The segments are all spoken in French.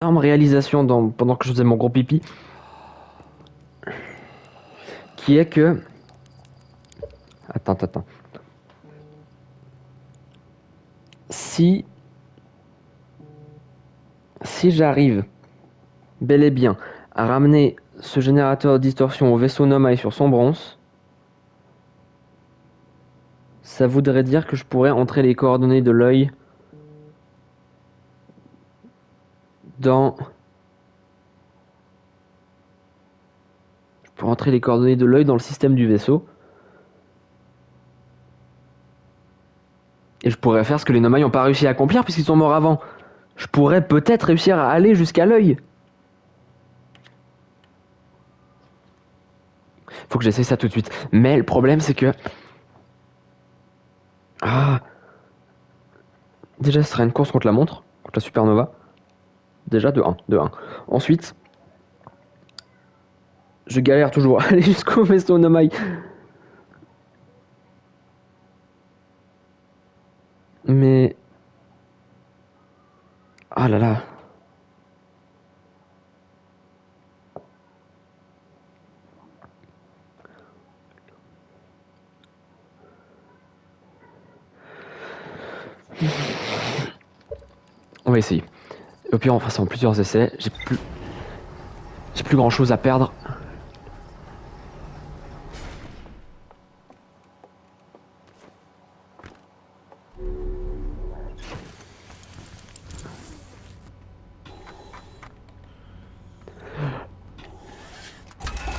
énorme réalisation pendant que je faisais mon gros pipi, qui est que... Attends. Si, si j'arrive bel et bien à ramener ce générateur de distorsion au vaisseau Nomai sur son bronze, ça voudrait dire que je pourrais entrer les coordonnées de l'œil dans... Je pourrais entrer les coordonnées de l'œil dans le système du vaisseau. Et je pourrais faire ce que les Nomai n'ont pas réussi à accomplir puisqu'ils sont morts avant. Je pourrais peut-être réussir à aller jusqu'à l'œil. Faut que j'essaie ça tout de suite. Mais le problème, c'est que... Ah... Déjà, ce sera une course contre la montre, contre la supernova. Déjà, de 1. Ensuite, je galère toujours à aller jusqu'au vaisseau Nomai. Mais... Ah là là. On va essayer. Au pire, on fera ça en plusieurs essais. J'ai plus grand chose à perdre.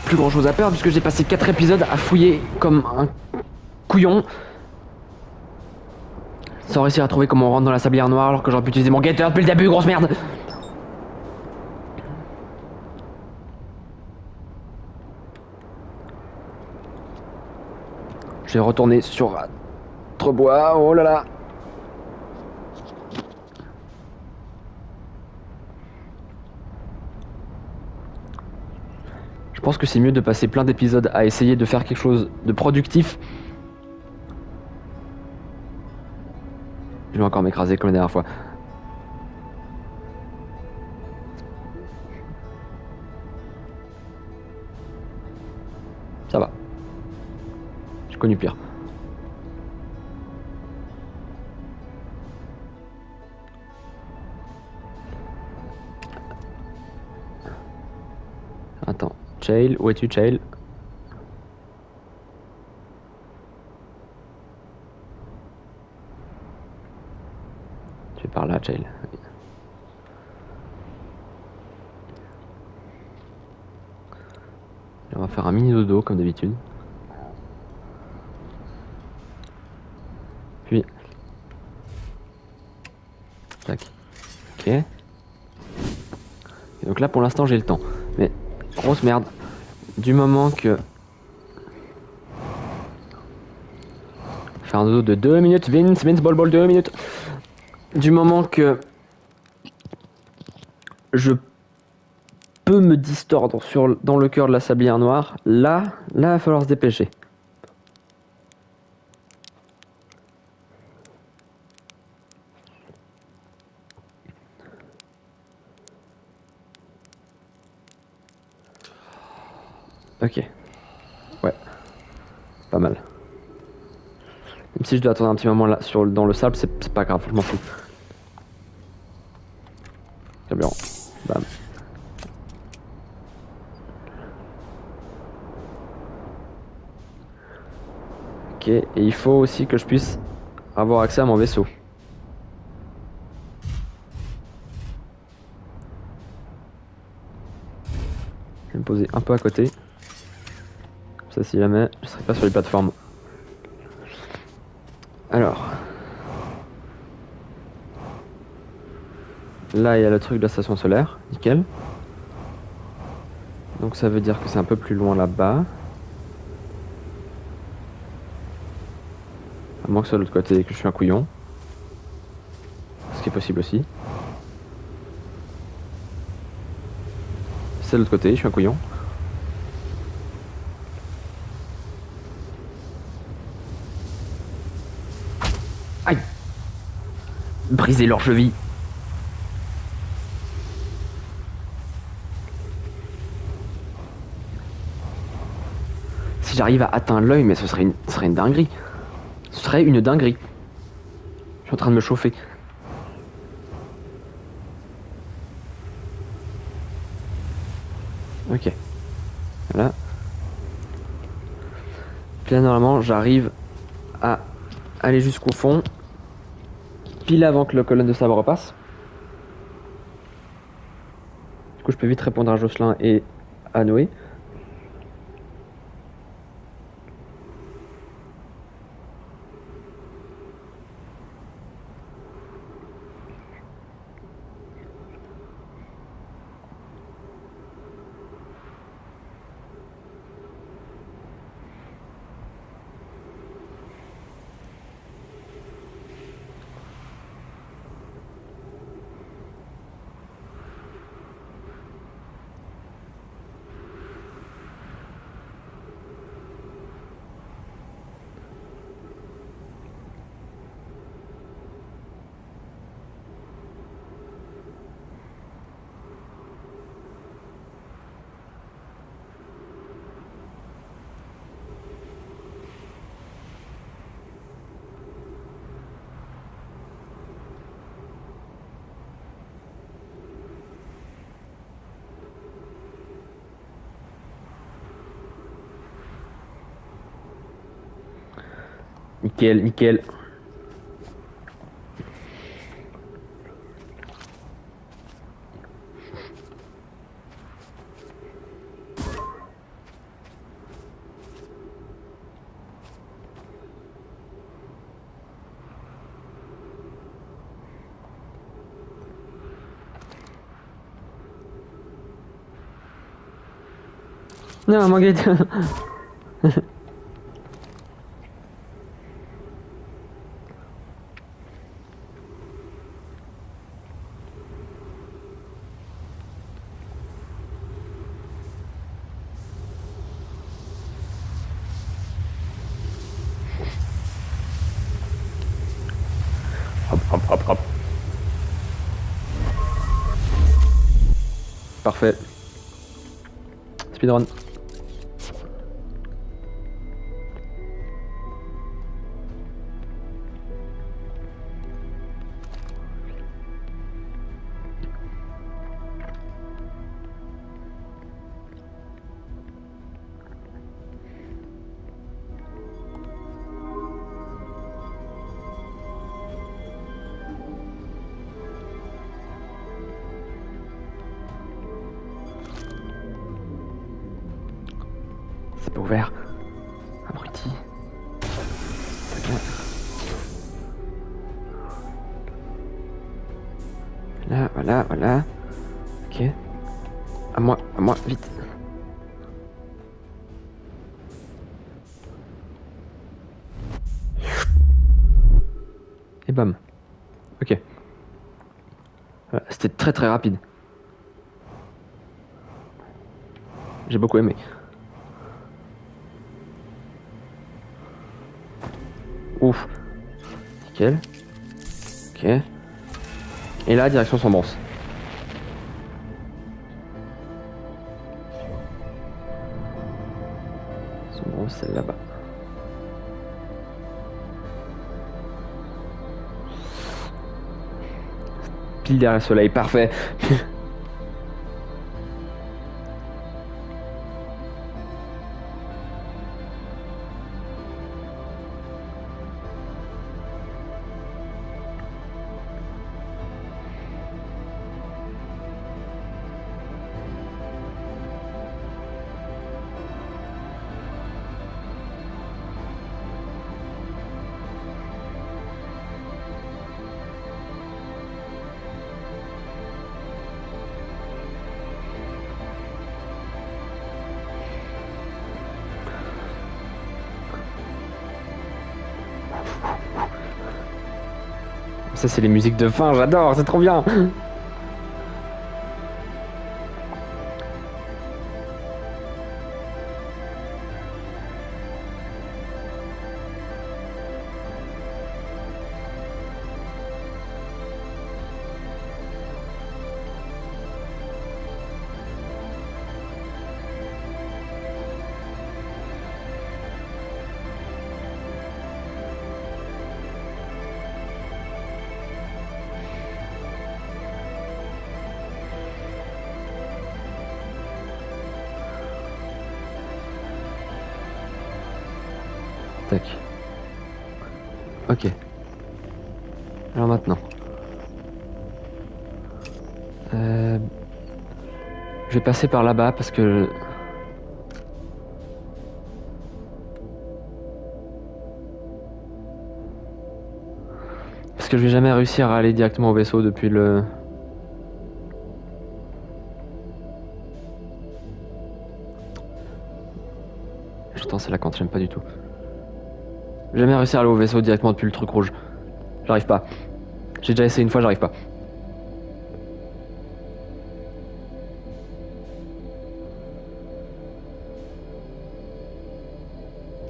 Plus grand chose à perdre puisque j'ai passé 4 épisodes à fouiller comme un couillon sans réussir à trouver comment on rentre dans la sablière noire alors que j'aurais pu utiliser mon getter depuis le début, grosse merde. Je vais retourner sur Trebois, oh là là. Je pense que c'est mieux de passer plein d'épisodes à essayer de faire quelque chose de productif. Je vais encore m'écraser comme la dernière fois. Ça va. J'ai connu pire. Attends. Chael, où es-tu, Chael? Tu es par là, Chael. On va faire un mini dodo comme d'habitude. Puis... Tac. Ok. Et donc là pour l'instant j'ai le temps. Mais grosse merde. Du moment que... Faire un dodo de 2 minutes. Vince, ball 2 minutes. Du moment que... Je peux me distordre dans le cœur de la sablière noire. Là, il va falloir se dépêcher. Ok. Ouais. Pas mal. Même si je dois attendre un petit moment là dans le sable, c'est pas grave, je m'en fous. C'est bien. Bam. Ok, et il faut aussi que je puisse avoir accès à mon vaisseau. Je vais me poser un peu à côté. Comme ça, si jamais je serai pas sur les plateformes. Alors. Là, il y a le truc de la station solaire. Nickel. Donc ça veut dire que c'est un peu plus loin là-bas. À moins que ce soit de l'autre côté et que je suis un couillon. Ce qui est possible aussi. C'est de l'autre côté, je suis un couillon. Aïe! Briser leur cheville. Si j'arrive à atteindre l'œil, mais ce serait une dinguerie. Ce serait une dinguerie. Je suis en train de me chauffer. Ok. Voilà. Puis là, normalement, j'arrive à aller jusqu'au fond. Pile avant que le colonne de sabre repasse. Du coup, je peux vite répondre à Jocelyn et à Noé. Nickel, nickel. Non, Manguette. Hop, hop, hop, hop. Parfait. Speedrun. C'est pas ouvert. Abruti. Là, voilà, voilà. Ok. À moi, vite. Et bam. Ok. Voilà, c'était très très rapide. J'ai beaucoup aimé. Ouf. Nickel. Ok. Et là, direction Sombrance. Sombrance, c'est là-bas. Pile derrière le soleil, parfait. Ça, c'est les musiques de fin, j'adore, c'est trop bien. Tac. Ok. Alors maintenant. Je vais passer par là-bas parce que... Parce que je vais jamais réussir à aller directement au vaisseau depuis le... Putain, c'est la quand j'aime pas du tout. Je vais jamais réussir à aller au vaisseau directement depuis le truc rouge. J'arrive pas. J'ai déjà essayé une fois, j'arrive pas.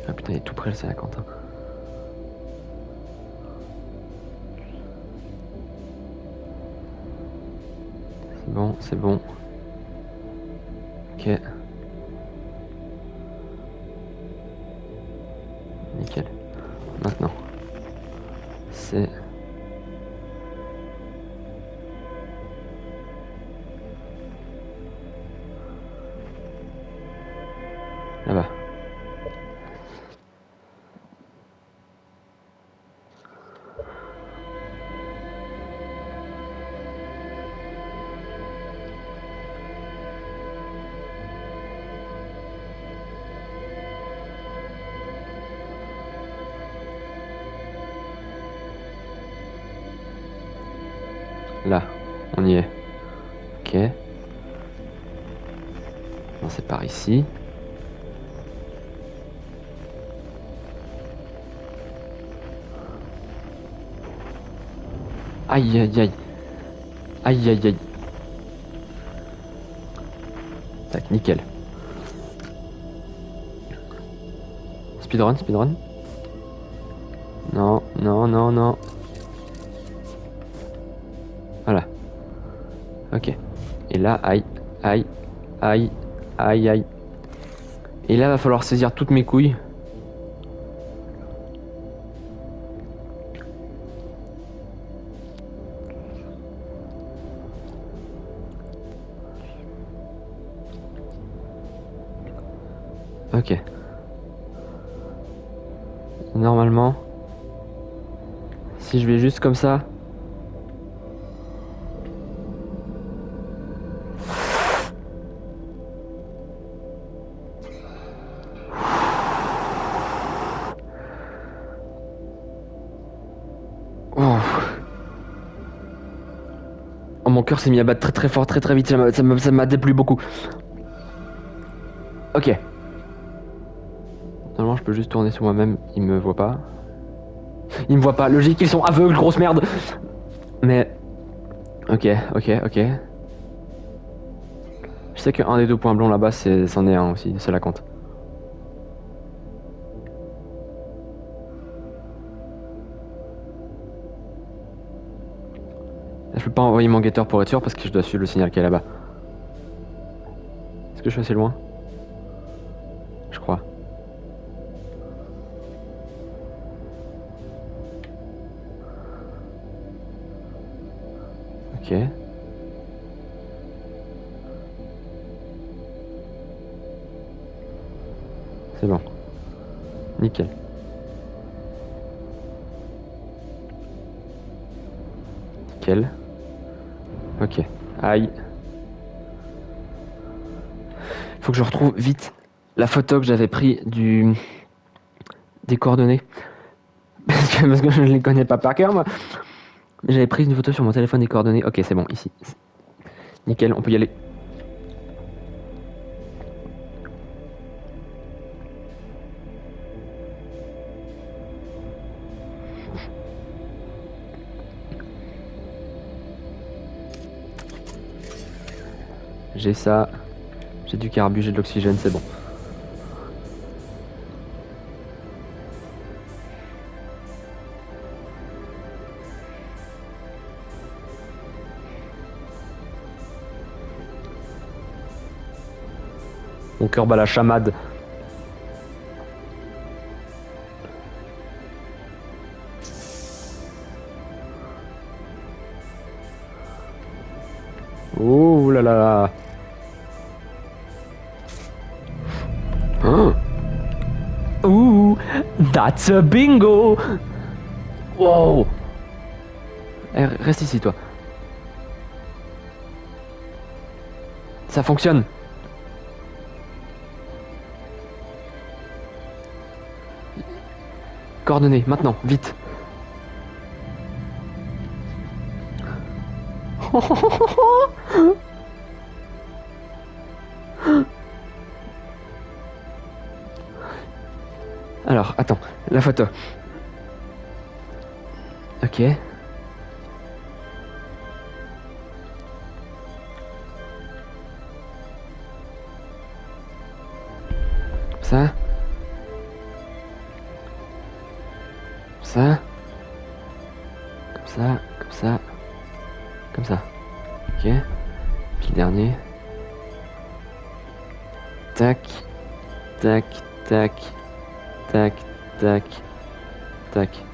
Ah putain, il est tout près le Saint-Quentin. C'est bon, c'est bon. Ok. Nickel. Maintenant. C'est... Là-bas. Là, on y est. Ok. Non, c'est par ici. Aïe aïe aïe. Aïe aïe aïe. Tac, nickel. Speedrun, speedrun. Non, non, non, non. Voilà. Ok. Et là, aïe, aïe, aïe, aïe, aïe. Et là, va falloir saisir toutes mes couilles. Ok. Normalement, si je vais juste comme ça... Oh. Oh, mon cœur s'est mis à battre très très fort, très très vite, ça m'a déplu beaucoup. Ok. Normalement, je peux juste tourner sur moi-même, il me voit pas. Il me voit pas, logique, ils sont aveugles, grosse merde. Mais... Ok, ok, ok. Je sais qu'un des deux points blancs là-bas, c'en est un aussi, c'est la compte. Je peux pas envoyer mon guetteur pour être sûr parce que je dois suivre le signal qui est là-bas. Est-ce que je suis assez loin? Je crois. Ok. C'est bon. Nickel. Nickel. Ok. Aïe. Faut que je retrouve vite la photo que j'avais pris des coordonnées. Parce que je ne les connais pas par cœur, moi. Mais j'avais pris une photo sur mon téléphone des coordonnées. Ok, c'est bon, ici. Nickel, on peut y aller. J'ai ça. J'ai du carbu, j'ai de l'oxygène, c'est bon. Mon cœur bat la chamade. Oh là là. Hein? Ouh, that's a bingo. Wow. Eh, reste ici, toi. Ça fonctionne. Coordonnées, maintenant, vite. Alors, attends, la photo. Ok. Ça. Ça. Comme ça, comme ça. Comme ça. Ok. Puis le dernier. Tac. Tac. Tac. Tac. Tac. Tac.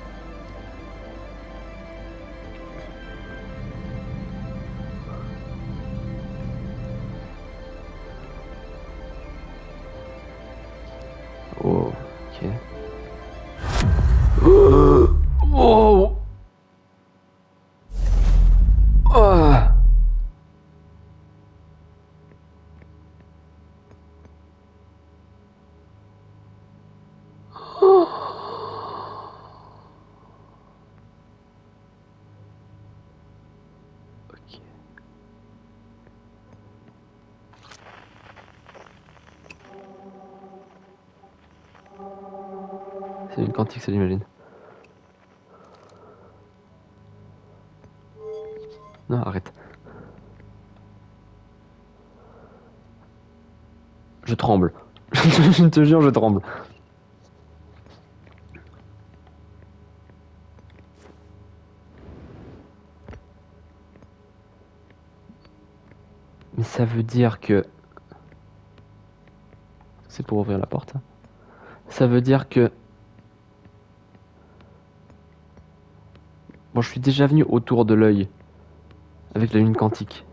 Oh, ok. Oh. Oh. Ok. C'est une quantique, ça j'imagine. Non, arrête. Je tremble. Je te jure, je tremble. Mais ça veut dire que... C'est pour ouvrir la porte. Hein. Ça veut dire que... Bon, je suis déjà venu autour de l'œil. Avec la lune quantique.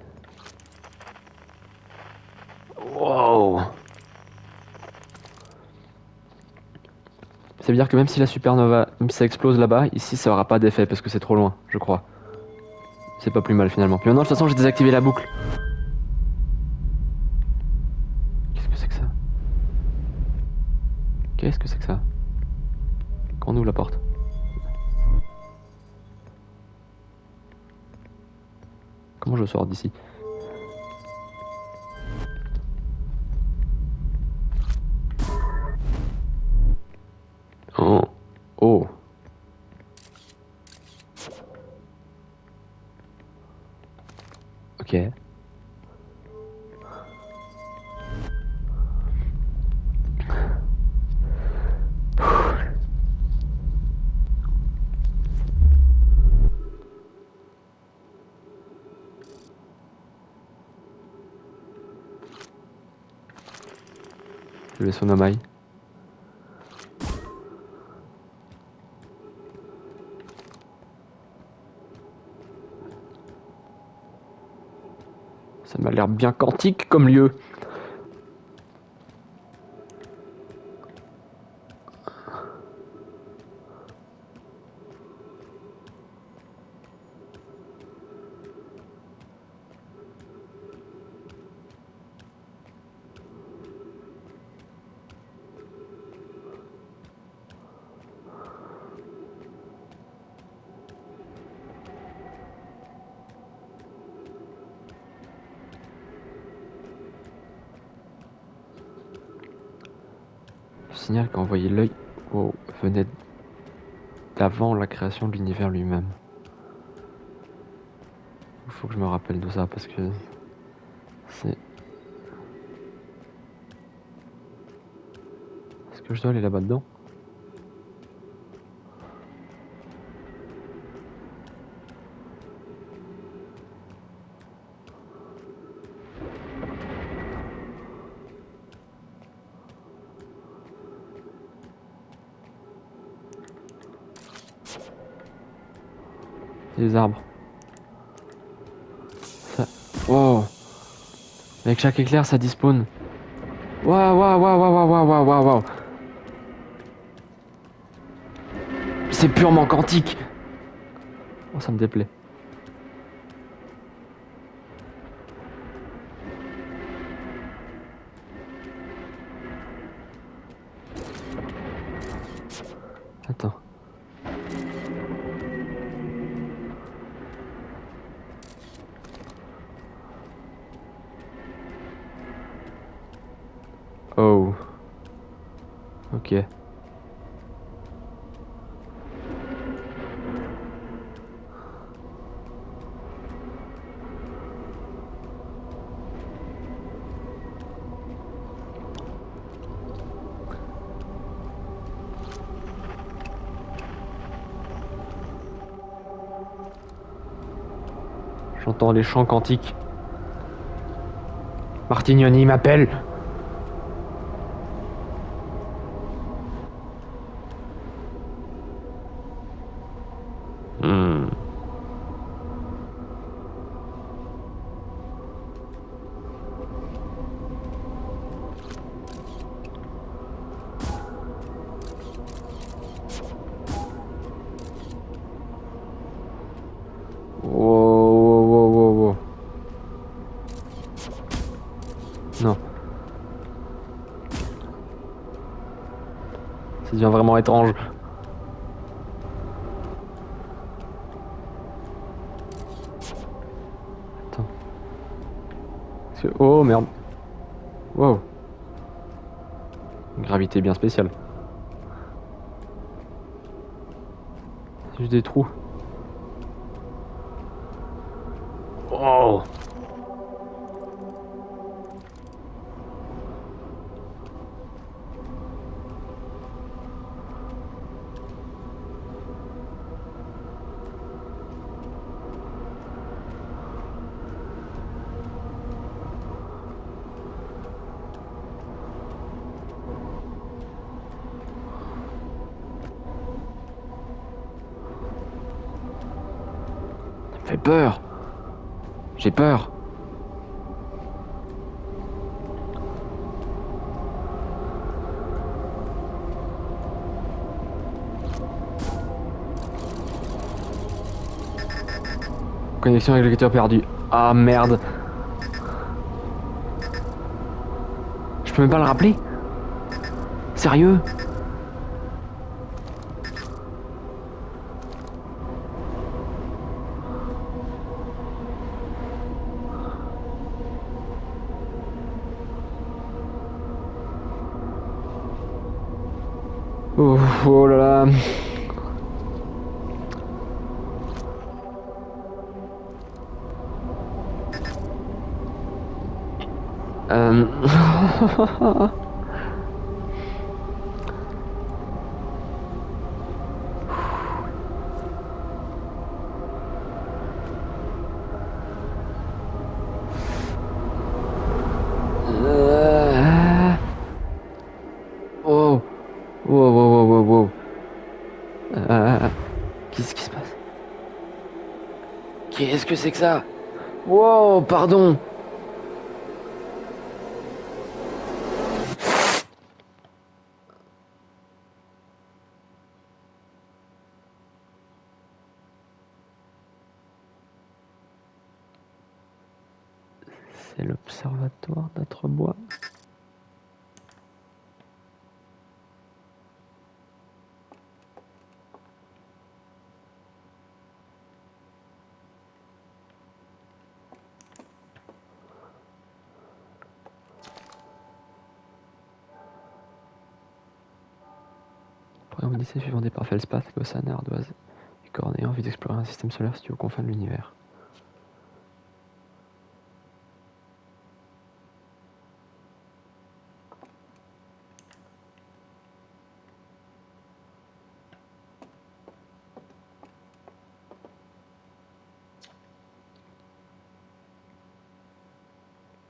Wow. Ça veut dire que même si la supernova, même si ça explose là-bas, ici ça aura pas d'effet parce que c'est trop loin, je crois. C'est pas plus mal finalement. Puis maintenant, de toute façon, j'ai désactivé la boucle. Qu'est-ce que c'est que ça? Qu'est-ce que c'est que ça? Quand on ouvre la porte. Comment je sors d'ici? Oh. Oh. Ok. Le vaisseau Nomai. Ça m'a l'air bien quantique comme lieu. Le signal qu'a envoyé l'œil venait d'avant la création de l'univers lui-même. Il faut que je me rappelle de ça parce que c'est... Est-ce que je dois aller là-bas dedans? Les arbres. Ça... Wow. Avec chaque éclair, ça despawn. Waouh, waouh, waouh, waouh, waouh, waouh, waouh, waouh. c'est purement quantique. Oh, ça me déplaît. Attends. Oh. Ok. J'entends les chants quantiques. Martignoni m'appelle. Hmm. Wow, wow, wow, wow, wow. Non. Ça devient vraiment étrange. Attends. Oh merde. Wow. Une gravité bien spéciale. C'est juste des trous. Oh. Ça me fait peur. J'ai peur. Connexion avec le lecteur perdu. Ah merde. Je peux même pas le rappeler? Sérieux? Oh, oh là là. Euh... Oh, wow, wow, wow, wow, wow. Qu'est-ce qui se passe? Qu'est-ce que c'est que ça? Wow, pardon. C'est l'observatoire d'Atrebois. Programme d'essai suivant des parfaits espaces, Lausanne, Ardoise et Cornet, envie d'explorer un système solaire situé aux confins de l'univers.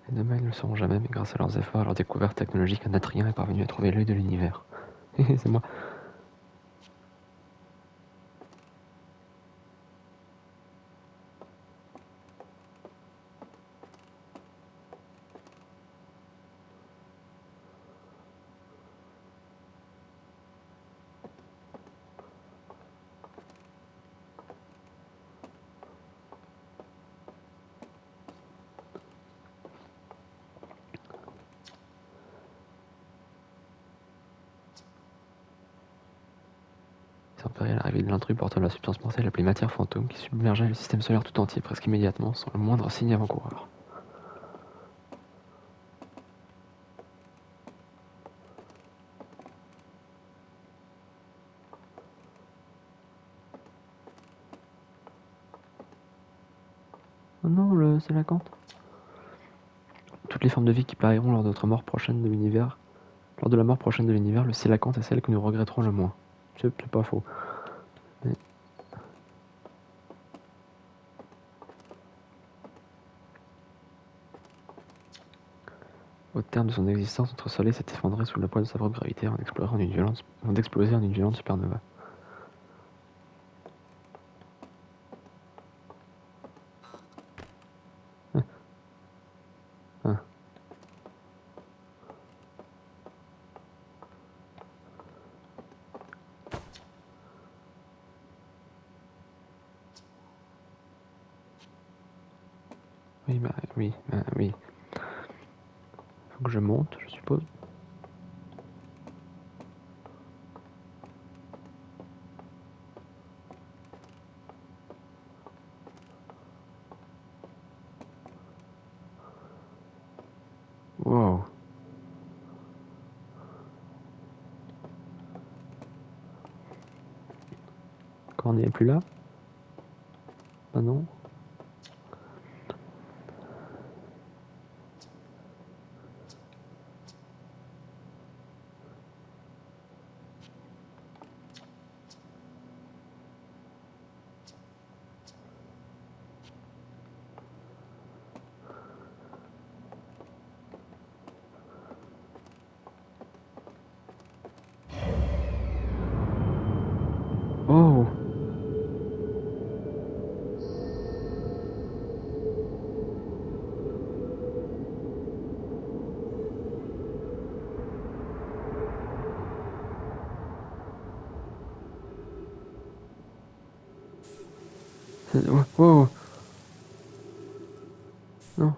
Les demain, ils ne le sauront jamais, mais grâce à leurs efforts et à leurs découvertes technologiques, un Atrien est parvenu à trouver l'œil de l'univers. C'est moi. tempérer l'arrivée de l'intrus portant la substance mortelle appelée matière fantôme qui submergeait le système solaire tout entier presque immédiatement sans le moindre signe avant-coureur. Oh non, c'est la cante. Toutes les formes de vie qui pariront lors de notre mort prochaine de l'univers. Lors de la mort prochaine de l'univers, le sélacanthe est celle que nous regretterons le moins. C'est pas faux. Mais... Au terme de son existence, notre soleil s'est effondré sous le poids de sa propre gravité en d'exploser en une violente supernova. Ah, ah. Oui. Faut que je monte, je suppose. Wow. Quand on n'est plus là? Ah non? Oh! Wow! Non.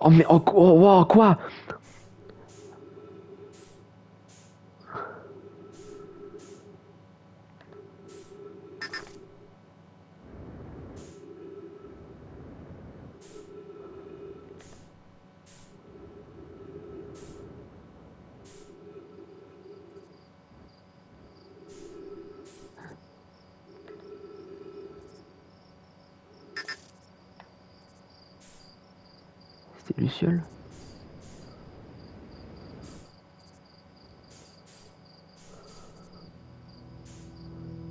Oh mais wow, quoi? C'était Luciole?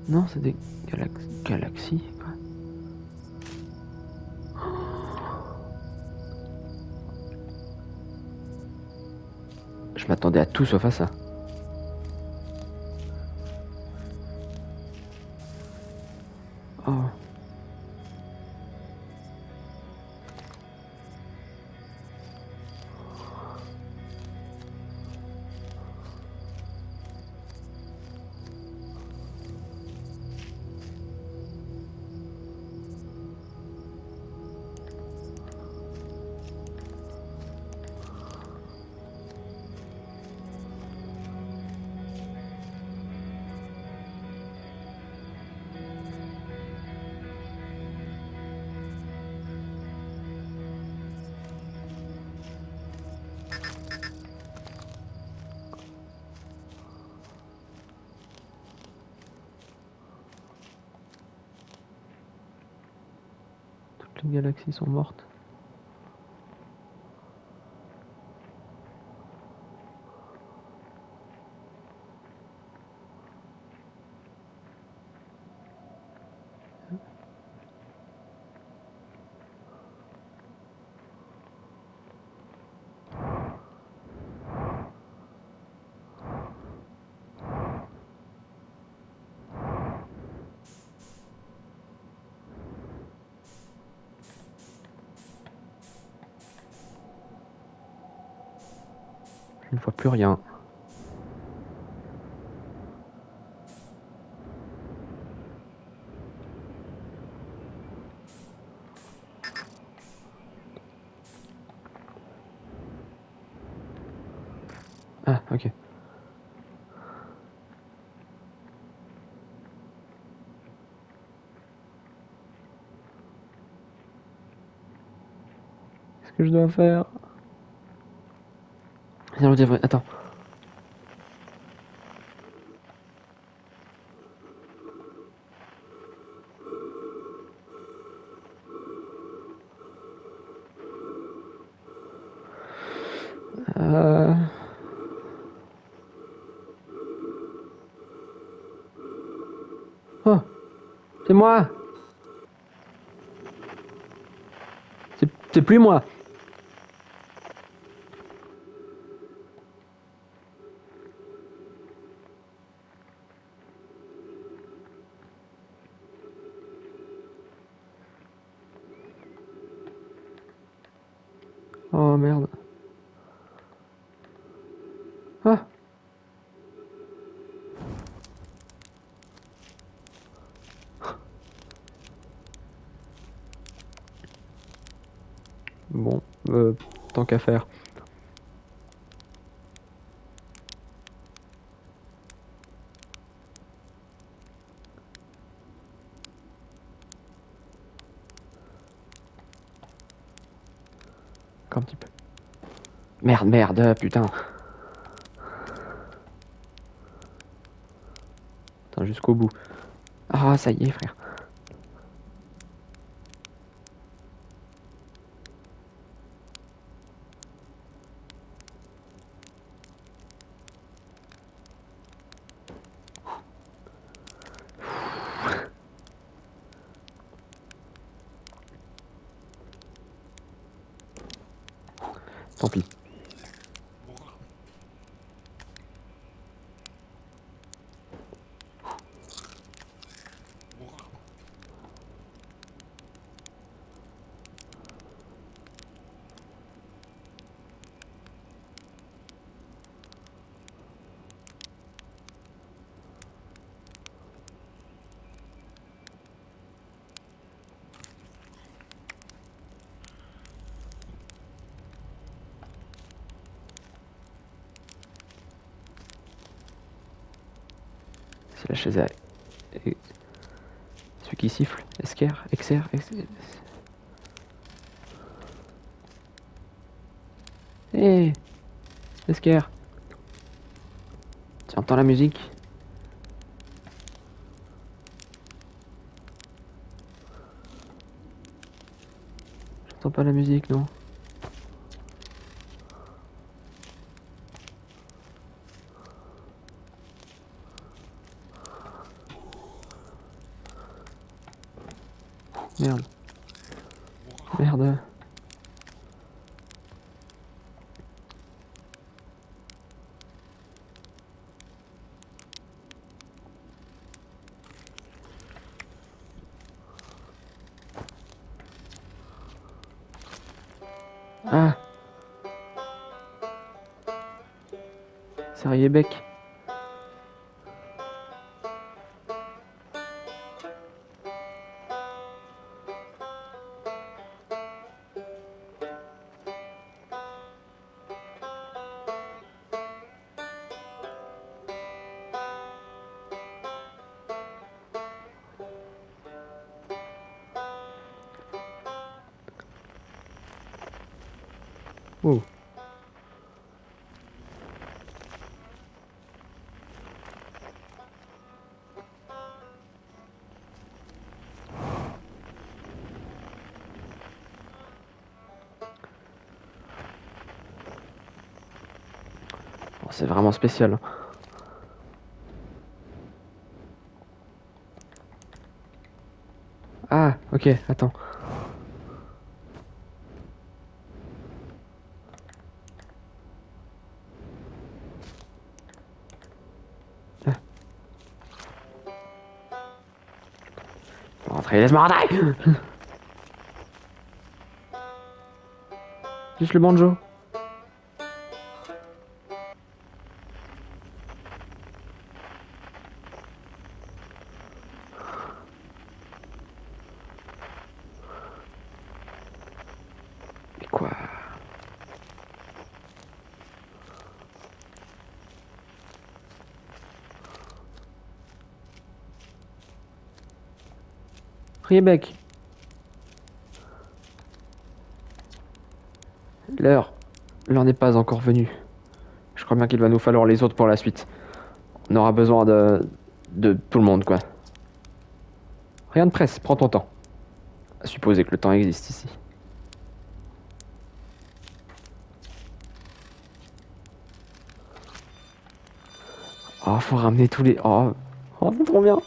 Non, c'est des galaxies, quoi. Je m'attendais à tout sauf à ça. Oh. Toutes les galaxies sont mortes. Je ne vois plus rien. Ah, ok. que je dois faire? Viens, le attends. Euh... Oh, c'est moi. C'est plus moi. Oh merde. Ah. Bon, tant qu'à faire. Encore un petit peu. Merde, putain. Attends, jusqu'au bout. Ah, ça y est, frère. Tant pis. C'est la chaise à... Celui qui siffle. Esquerre. Hé, Esquerre. Tu entends la musique? J'entends pas la musique, non? Merde. Merde. Ah, c'est Riebeck. Oh. Bon, c'est vraiment spécial. Ah, ok, attends. Ah. Rentrer, laisse-moi rentrer. Juste le banjo. Mais quoi? Riebeck. L'heure. L'heure n'est pas encore venue. Je crois bien qu'il va nous falloir les autres pour la suite. On aura besoin de tout le monde, quoi. Rien de presse, prends ton temps. À supposer que le temps existe ici. Oh, faut ramener tous les... Oh, c'est trop bien.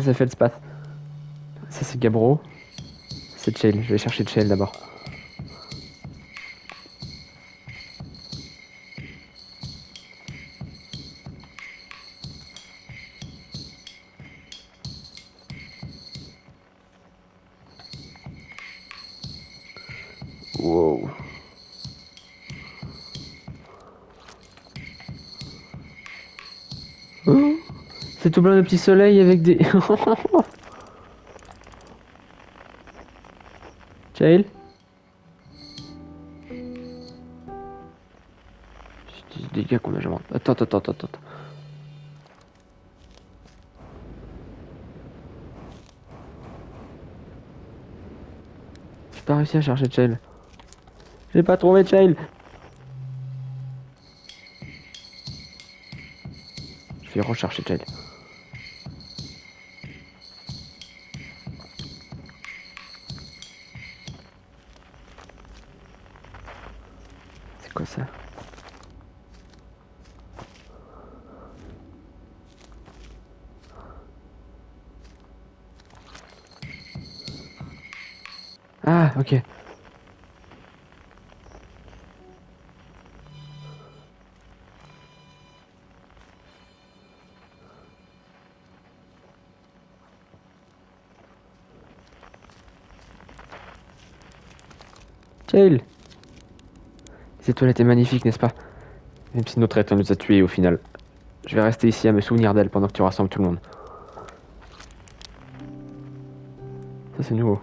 Ça fait le spat. Ça, c'est Gabro. C'est Chael. Je vais chercher Chael d'abord. Wow. Oh, c'est tout plein de petits soleils avec des... Chael? Des dégâts qu'on a jamais... Attends. J'ai pas réussi à chercher Chael. J'ai pas trouvé Chael. Je vais rechercher Chael. C'est quoi ça? Ah, ok. Chael! Cette toilette est magnifique, n'est-ce pas? Même si notre être nous a tués au final. Je vais rester ici à me souvenir d'elle pendant que tu rassembles tout le monde. Ça c'est nouveau.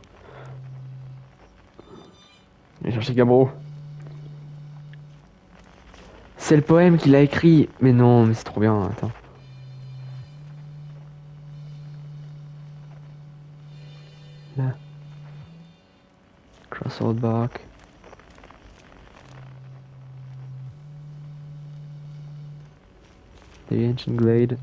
Je vais chercher Gabro. C'est le poème qu'il a écrit. Mais non, mais c'est trop bien, attends. Là. Crossroad Bark. The Ancient Glade.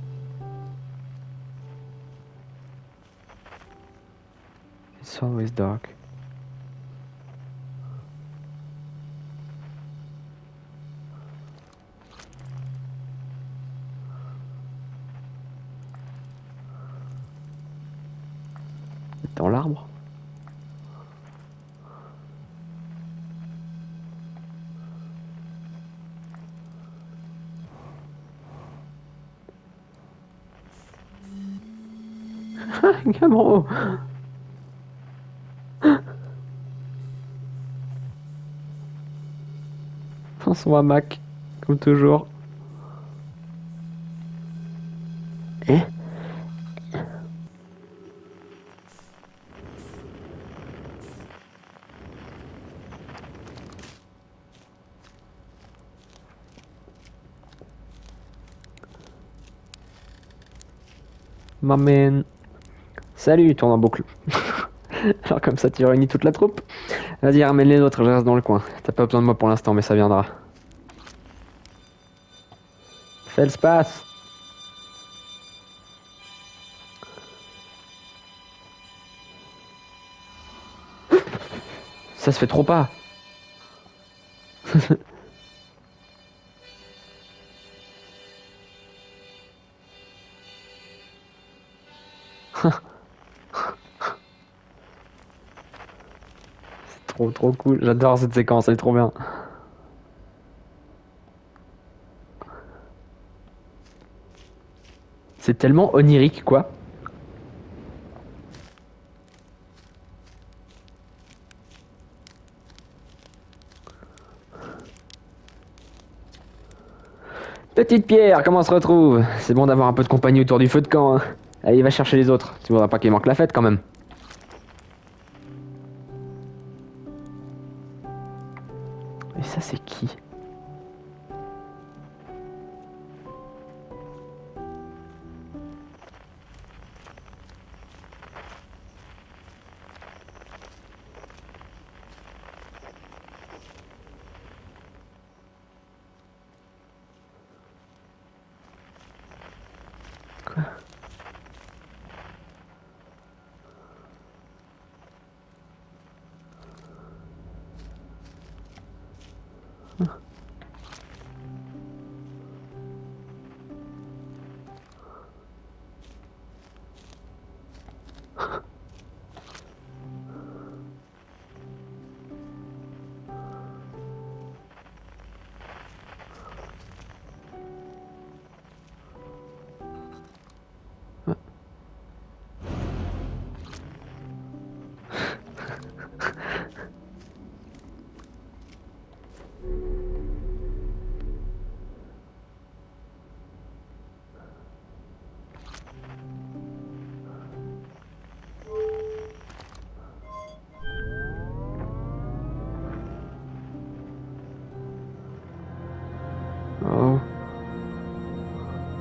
It's always dark. Dans l'arbre. Gabro! Dans son hamac, comme toujours. Eh? Ma man. Salut, tourne en boucle. Alors comme ça tu réunis toute la troupe. Vas-y, ramène les autres, je reste dans le coin. T'as pas besoin de moi pour l'instant, mais ça viendra. Fais le space. Ça se fait trop pas. Trop cool. J'adore cette séquence, elle est trop bien. C'est tellement onirique, quoi. Petite Pierre, comment on se retrouve? C'est bon d'avoir un peu de compagnie autour du feu de camp, hein. Allez, va chercher les autres. Tu voudras pas qu'il manque la fête, quand même. Et ça, c'est qui? Oh.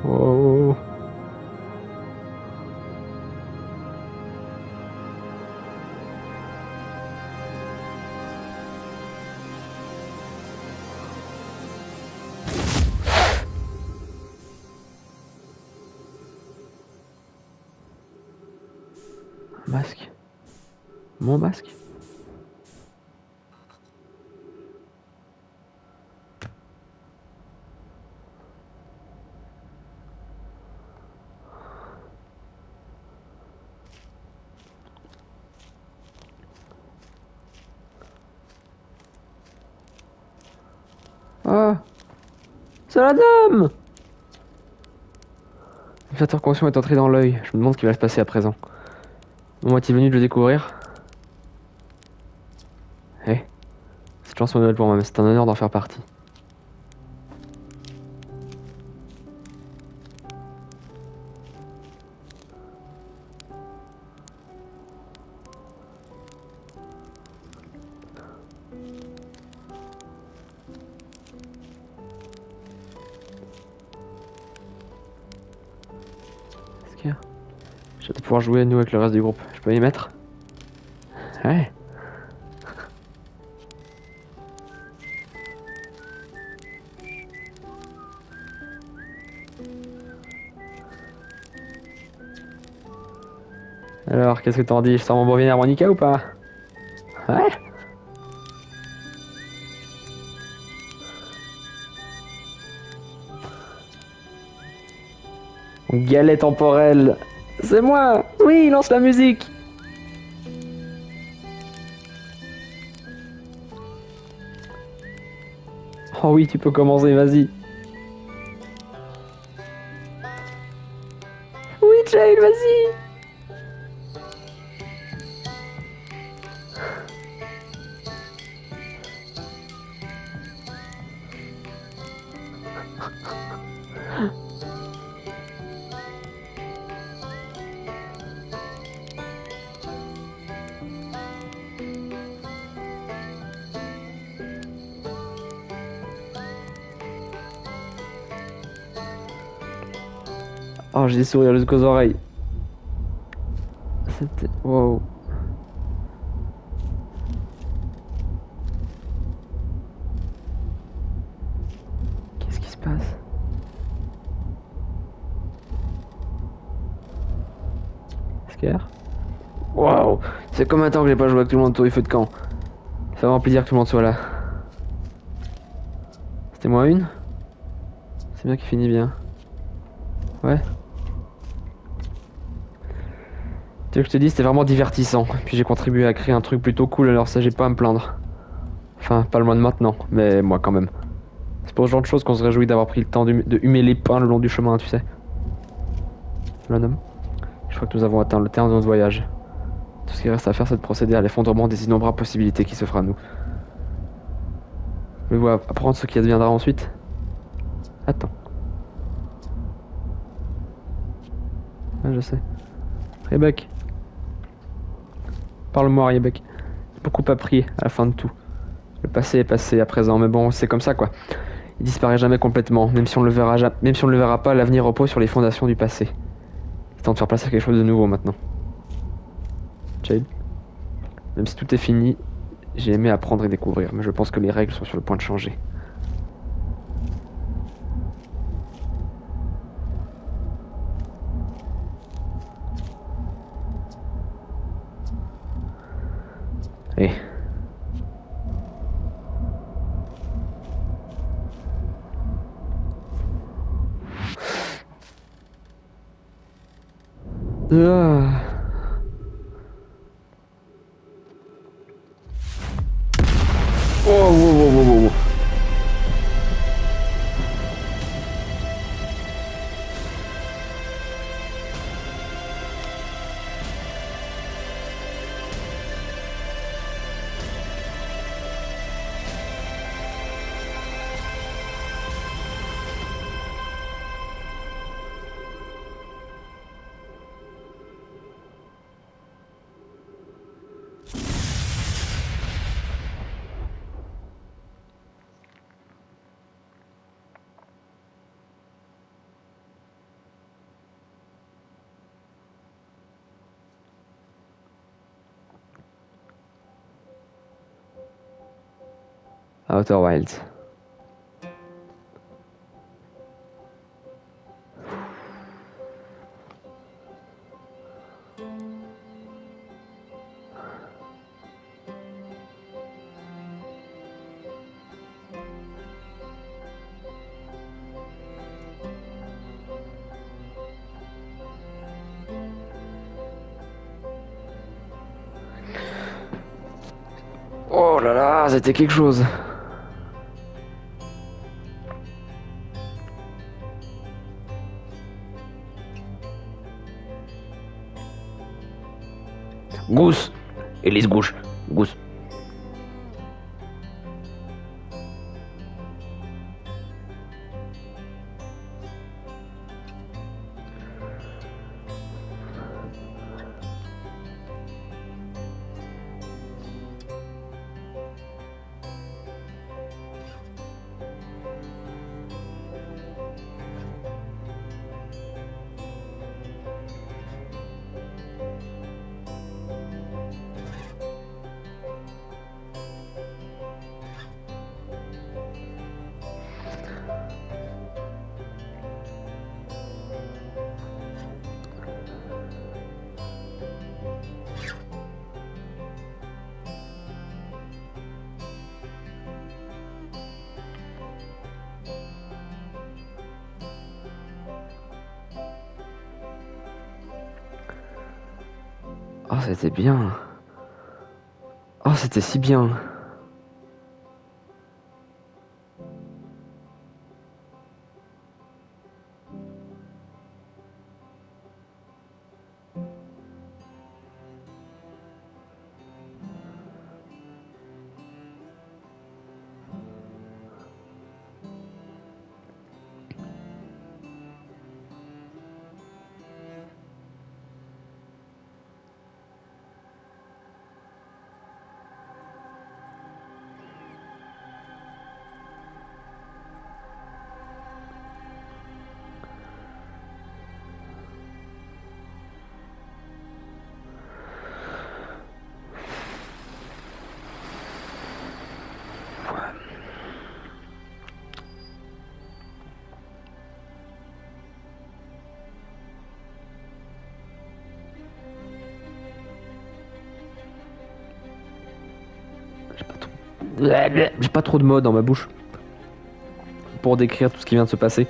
Oh. Masque. Mon masque. Ah, c'est la dame! Le facteur conscient est entré dans l'œil. Je me demande ce qui va se passer à présent. Au moment est-il venu de le découvrir? Eh, cette chanson est nouvelle pour moi, mais c'est un honneur d'en faire partie. Qu'est-ce qu'il y a? Je vais pouvoir jouer à nous avec le reste du groupe. Je peux y mettre? Ouais. Alors, qu'est-ce que t'en dis? Je sors mon brevet harmonica ou pas? Ouais. Galet temporel. C'est moi. Oui, lance la musique. Oh oui, tu peux commencer, vas-y. Oui, Jay, vas-y. Oh, j'ai des sourires jusqu'aux oreilles. C'était... Wow. Qu'est-ce qui se passe? Scare? Waouh. C'est comme un temps que j'ai pas joué avec tout le monde autour du feu de camp. Ça fait vraiment plaisir que tout le monde soit là. C'était moi une? C'est bien qu'il finit bien. Ouais. Tu sais que je te dis, c'était vraiment divertissant. Puis j'ai contribué à créer un truc plutôt cool, alors ça j'ai pas à me plaindre. Enfin, pas le moins de maintenant, mais moi quand même. C'est pour ce genre de choses qu'on se réjouit d'avoir pris le temps de humer les pins le long du chemin, tu sais. L'homme. Je crois que nous avons atteint le terme de notre voyage. Tout ce qui reste à faire, c'est de procéder à l'effondrement des innombrables possibilités qui s'offrent à nous. Voulez-vous apprendre ce qui adviendra ensuite? Attends. Ah, je sais. Rebecca. Parle-moi, Rebecca. J'ai beaucoup appris à la fin de tout. Le passé est passé à présent, mais bon, c'est comme ça quoi. Il disparaît jamais complètement, même si on le verra même si on ne le verra pas, l'avenir repose sur les fondations du passé. C'est temps de faire place à quelque chose de nouveau maintenant. Jade, même si tout est fini, j'ai aimé apprendre et découvrir, mais je pense que les règles sont sur le point de changer. Et Ah. Oh, wow, wow, wow, wow, wow. Outer Wilds. Oh là là, c'était quelque chose. Goose. Elise Gouche. Goose. Oh, c'était bien. Oh, c'était si bien. J'ai pas trop de mots dans ma bouche pour décrire tout ce qui vient de se passer.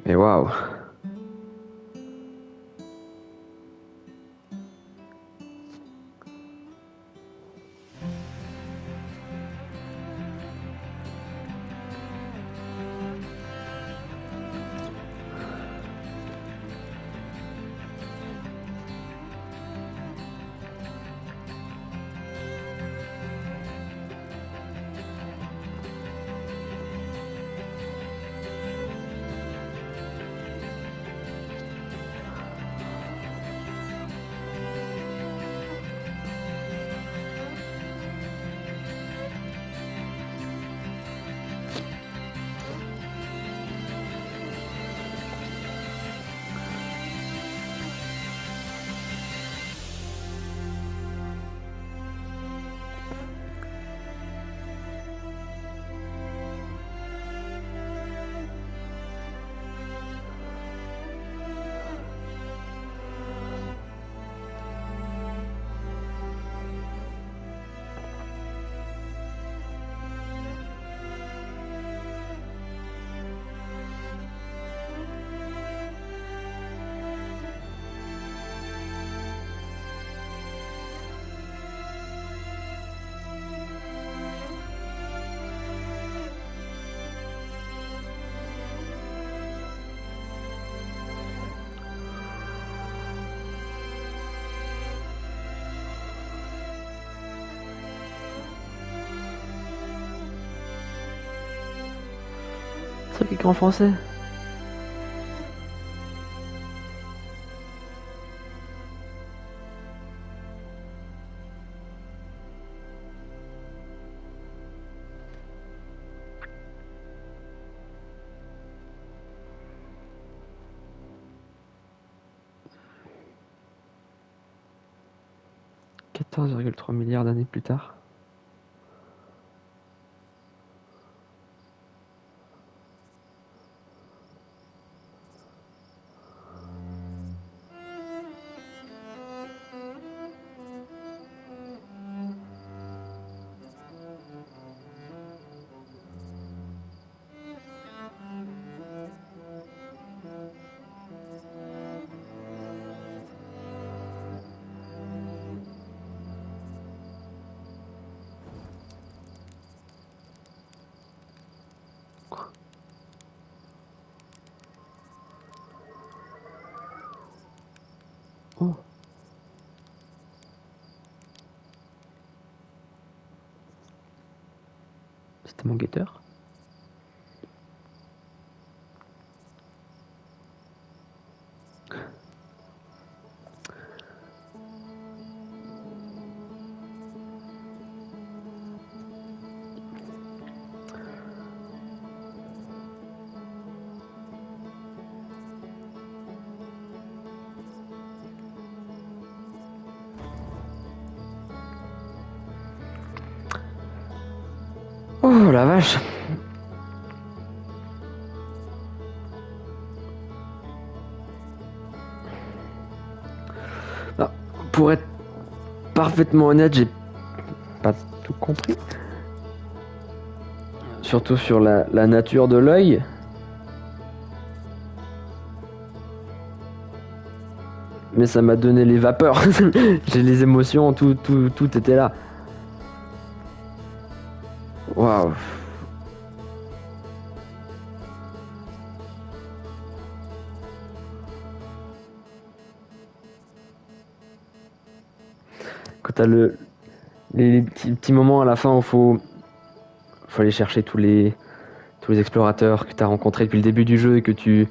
Mais waouh. écrit en français. « 14,3 milliards d'années plus tard. » Oh. C'était mon guetteur. Oh la vache. Ah, pour être parfaitement honnête, j'ai pas tout compris. Surtout sur la nature de l'œil. Mais ça m'a donné les vapeurs. J'ai les émotions, tout était là. Waouh. Quand t'as les petits moments à la fin où faut aller chercher tous les explorateurs que t'as rencontrés depuis le début du jeu et que tu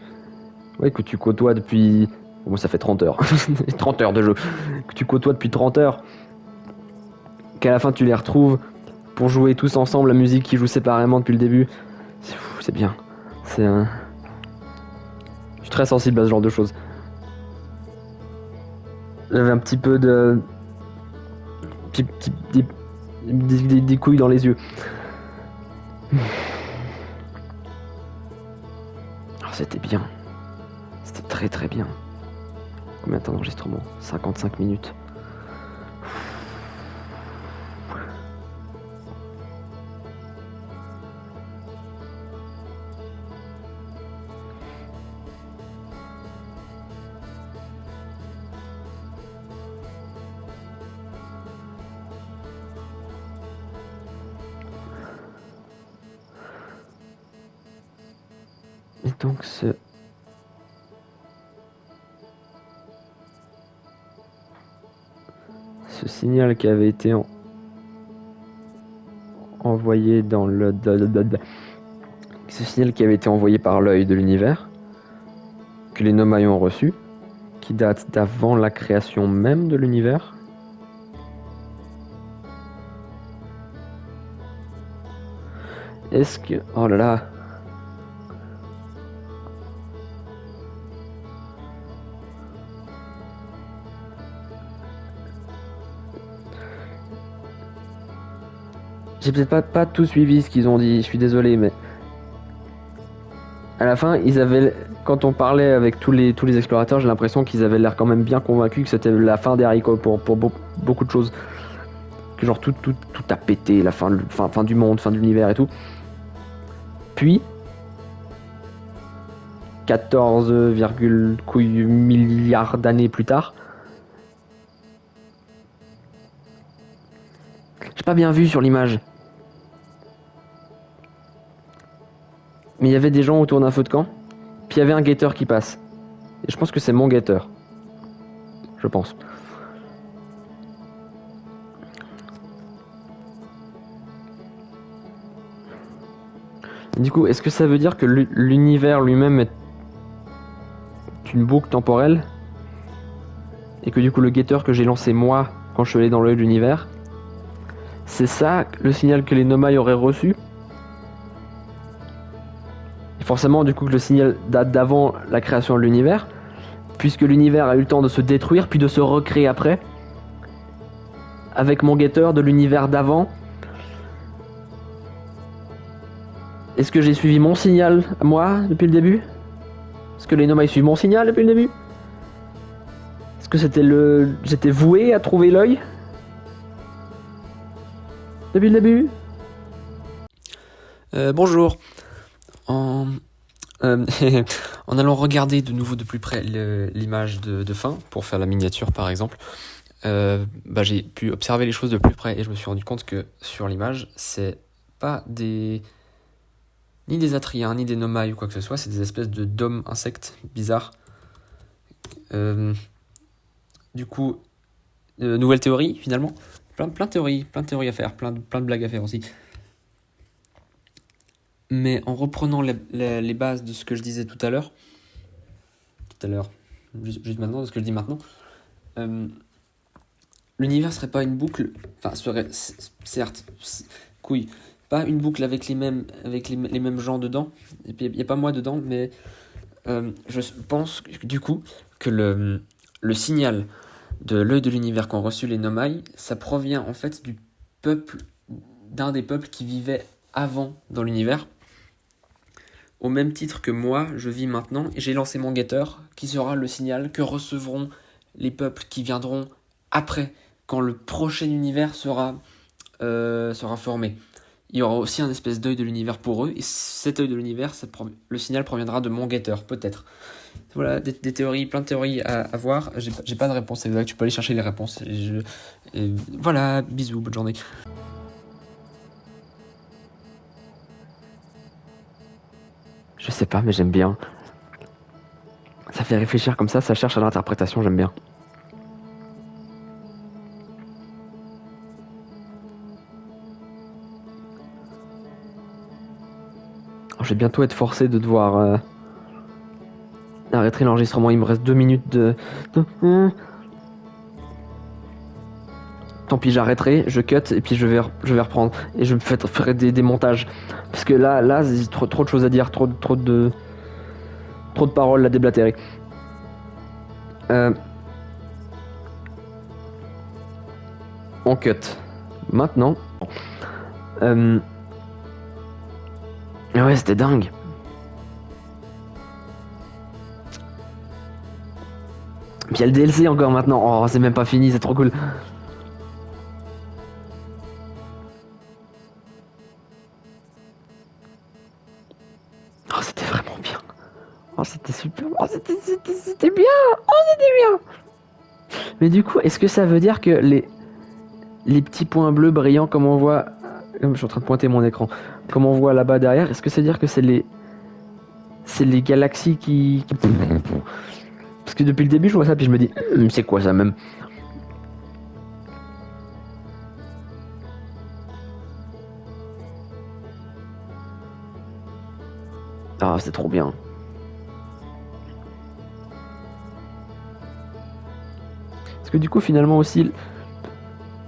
côtoies depuis... Bon, ça fait 30 heures. 30 heures de jeu. Que tu côtoies depuis 30 heures. Qu'à la fin tu les retrouves pour jouer tous ensemble la musique qui joue séparément depuis le début. C'est bien. C'est un... Je suis très sensible à ce genre de choses. J'avais un petit peu de... des couilles dans les yeux. Alors, c'était bien. C'était très très bien. Combien de temps d'enregistrement? 55 minutes. Et donc ce signal qui avait été envoyé dans le... Ce signal qui avait été envoyé par l'œil de l'univers, que les Nomai ont reçu, qui date d'avant la création même de l'univers. Est-ce que... Oh là là. J'ai peut-être pas tout suivi ce qu'ils ont dit, je suis désolé, mais... À la fin, ils avaient... Quand on parlait avec tous les explorateurs, j'ai l'impression qu'ils avaient l'air quand même bien convaincus que c'était la fin des haricots pour beaucoup de choses. Que genre tout a pété, la fin du monde, fin de l'univers et tout. Puis... 14, milliards d'années plus tard... J'ai pas bien vu sur l'image. Mais il y avait des gens autour d'un feu de camp. Puis il y avait un guetteur qui passe. Et je pense que c'est mon guetteur. Je pense. Du coup, est-ce que ça veut dire que l'univers lui-même est une boucle temporelle et que du coup le guetteur que j'ai lancé moi quand je suis allé dans l'œil de l'univers, c'est ça le signal que les Nomai auraient reçu? Et forcément du coup que le signal date d'avant la création de l'univers, puisque l'univers a eu le temps de se détruire puis de se recréer après, avec mon guetteur de l'univers d'avant. Est-ce que j'ai suivi mon signal à moi depuis le début? Est-ce que les Nomai suivent mon signal depuis le début? Est-ce que j'étais voué à trouver l'œil depuis le début? Bonjour. En, en allant regarder de nouveau de plus près l'image de fin, pour faire la miniature par exemple, j'ai pu observer les choses de plus près et je me suis rendu compte que sur l'image, c'est pas ni des Atriens, ni des Nomai ou quoi que ce soit, c'est des espèces de dômes insectes bizarres. Du coup, nouvelle théorie finalement, plein de théories à faire, plein de blagues à faire aussi. Mais en reprenant les bases de ce que je disais tout à l'heure, juste maintenant, de ce que je dis maintenant, l'univers serait pas une boucle, enfin serait certes, couille, pas une boucle avec les mêmes gens dedans, et puis il n'y a pas moi dedans, mais je pense du coup que le signal de l'œil de l'univers qu'ont reçu les Nomai, ça provient en fait d'un des peuples qui vivaient avant dans l'univers, au même titre que moi, je vis maintenant, et j'ai lancé mon guetteur, qui sera le signal que recevront les peuples qui viendront après, quand le prochain univers sera formé. Il y aura aussi un espèce d'œil de l'univers pour eux, et cet œil de l'univers, le signal proviendra de mon guetteur, peut-être. Voilà, des théories, plein de théories à voir. J'ai pas de réponse exacte, tu peux aller chercher les réponses. Et voilà, bisous, bonne journée. Je sais pas, mais j'aime bien. Ça fait réfléchir comme ça cherche à l'interprétation, j'aime bien. Je vais bientôt être forcé de devoir arrêter l'enregistrement. Il me reste 2 minutes de... Tant pis, j'arrêterai, je cut et puis je vais reprendre. Et je ferai des montages. Parce que là, c'est trop de choses à dire, trop de paroles à déblatérer. On cut. Maintenant. Ouais, c'était dingue. Puis il y a le DLC encore maintenant. Oh, c'est même pas fini, c'est trop cool. Oh, c'était vraiment bien. Oh, c'était super. Oh, c'était bien. Oh, c'était bien. Mais du coup, est-ce que ça veut dire que les petits points bleus brillants, comme on voit... Je suis en train de pointer mon écran. Comme on voit là-bas derrière, est-ce que ça veut dire que c'est les galaxies qui... Parce que depuis le début, je vois ça, puis je me dis, c'est quoi ça même? Ah, c'est trop bien. Parce que du coup, finalement aussi,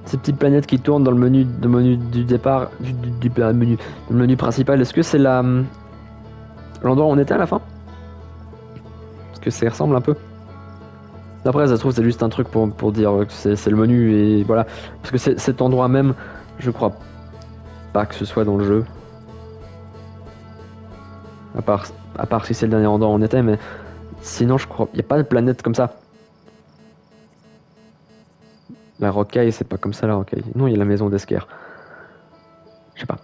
ces petites planètes qui tournent dans le menu du départ, du menu principal, est-ce que c'est l'endroit où on était à la fin? Parce que ça ressemble un peu. Après, ça se trouve, c'est juste un truc pour dire que c'est le menu et voilà. Parce que cet endroit même, je crois pas que ce soit dans le jeu. À part si c'est le dernier endroit où on était, mais sinon, je crois. Il n'y a pas de planète comme ça. La rocaille, c'est pas comme ça la rocaille. Non, il y a la maison d'Esker. Je sais pas.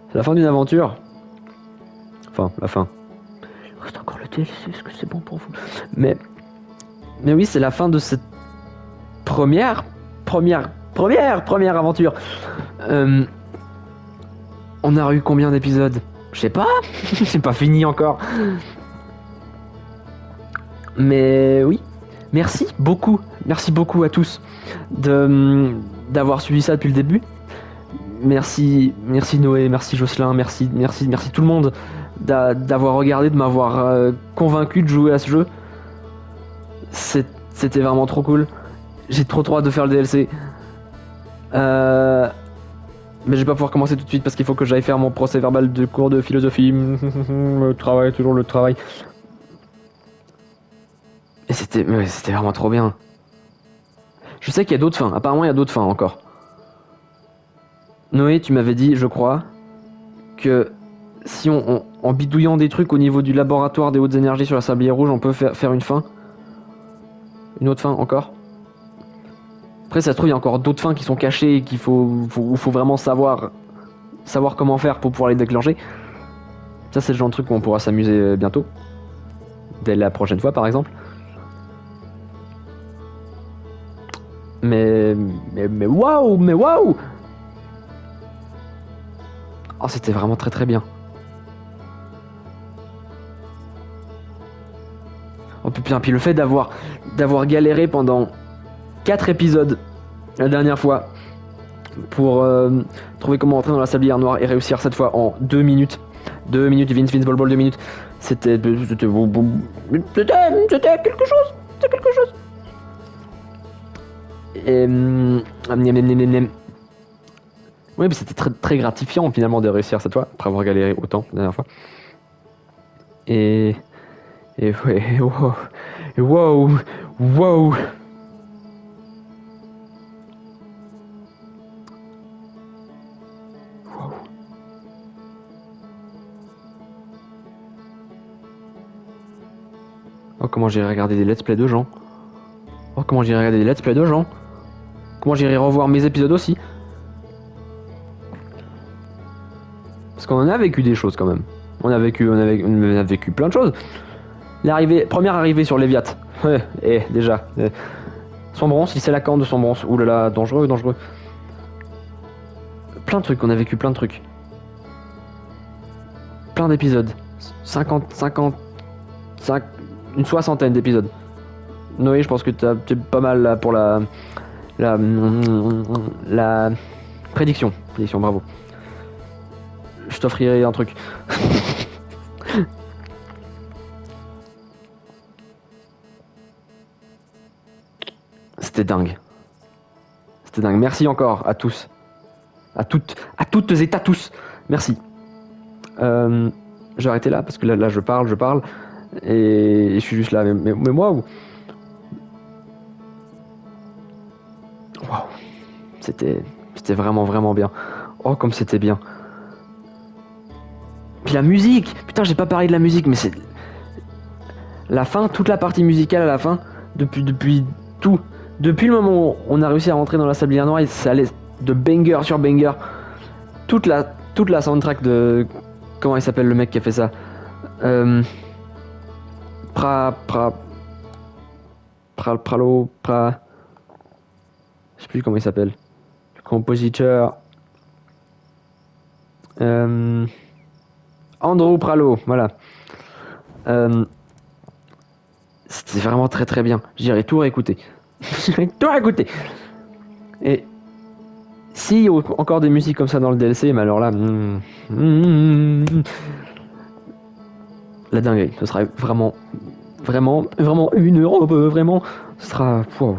C'est la fin d'une aventure. Enfin, la fin. Il reste encore le DLC, est-ce que c'est bon pour vous? Mais oui, c'est la fin de cette première aventure. On a eu combien d'épisodes? Je sais pas. C'est pas fini encore. Mais oui, merci beaucoup à tous d'avoir suivi ça depuis le début. Merci Noé, merci Jocelyn, merci tout le monde d'avoir regardé, de m'avoir convaincu de jouer à ce jeu. C'était vraiment trop cool. J'ai trop hâte de faire le DLC. Mais je vais pas pouvoir commencer tout de suite parce qu'il faut que j'aille faire mon procès verbal de cours de philosophie. Le travail, toujours le travail. Et c'était vraiment trop bien. Je sais qu'il y a d'autres fins. Apparemment, il y a d'autres fins encore. Noé, tu m'avais dit, je crois, que si en bidouillant des trucs au niveau du laboratoire des hautes énergies sur la sablière rouge, on peut faire une fin. Une autre fin encore. Après, ça se trouve, il y a encore d'autres fins qui sont cachées et qu'il faut vraiment savoir comment faire pour pouvoir les déclencher. Ça, c'est le genre de truc où on pourra s'amuser bientôt. Dès la prochaine fois, par exemple. Mais waouh! Oh, c'était vraiment très très bien. Oh putain, puis le fait d'avoir galéré pendant 4 épisodes la dernière fois pour trouver comment entrer dans la sablière noire et réussir cette fois en 2 minutes. 2 minutes, Vince Ball 2 minutes. C'était quelque chose. C'était quelque chose. Et oui, mais c'était très, très gratifiant finalement de réussir cette fois, après avoir galéré autant la dernière fois. Et ouais, wow. Oh, comment j'irai regarder des let's play de gens. Comment j'irai revoir mes épisodes aussi. Parce qu'on en a vécu des choses quand même. On a vécu plein de choses. Première arrivée sur Léviat. Ouais, déjà. Sombronce, il sait la corne de Sombronce. Ouh là là, dangereux. Plein de trucs, on a vécu plein de trucs. Plein d'épisodes. une soixantaine d'épisodes. Noé, je pense que t'es pas mal là pour la prédiction. Prédiction, bravo. Je t'offrirai un truc. C'était dingue. Merci encore à tous. À toutes et à tous. Merci. Je vais arrêter là parce que là je parle. Et je suis juste là. Mais moi ou... Waouh. C'était vraiment bien. Oh, comme c'était bien. Puis la musique. Putain, j'ai pas parlé de la musique, mais c'est... La fin, toute la partie musicale à la fin, depuis tout. Depuis le moment où on a réussi à rentrer dans la sablière noire, ça allait de banger sur banger. Toute la soundtrack de... Comment il s'appelle le mec qui a fait ça? Je sais plus comment il s'appelle. Le compositeur. Andrew Pralo, voilà. C'était vraiment très très bien. J'irai tout réécouter. Et si encore des musiques comme ça dans le DLC, mais alors là, la dinguerie. Ce sera vraiment une Europe, vraiment. Ce sera. Wow.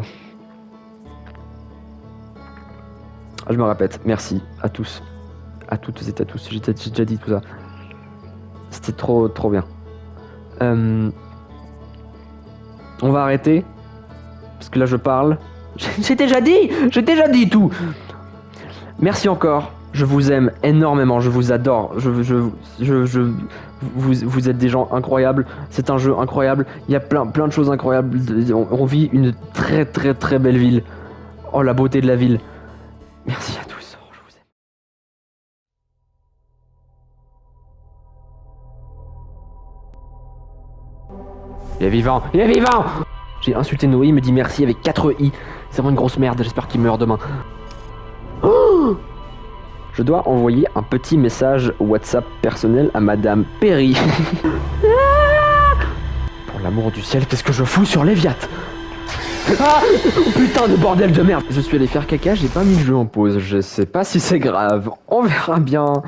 Je me répète, merci à tous, à toutes et à tous. J'ai déjà dit tout ça. C'était trop bien. On va arrêter parce que là je parle. J'ai déjà dit tout. Merci encore. Je vous aime énormément. Je vous adore. Vous êtes des gens incroyables. C'est un jeu incroyable. Il y a plein de choses incroyables. On vit une très très belle ville. Oh, la beauté de la ville. Merci à tous. Oh, je vous aime. Il est vivant. J'ai insulté Noé, il me dit merci avec 4 i. C'est vraiment une grosse merde. J'espère qu'il meurt demain. Oh, je dois envoyer un petit message WhatsApp personnel à Madame Perry. Pour l'amour du ciel, qu'est-ce que je fous sur Léviat? Ah, putain de bordel de merde. Je suis allé faire caca, j'ai pas mis le jeu en pause. Je sais pas si c'est grave. On verra bien.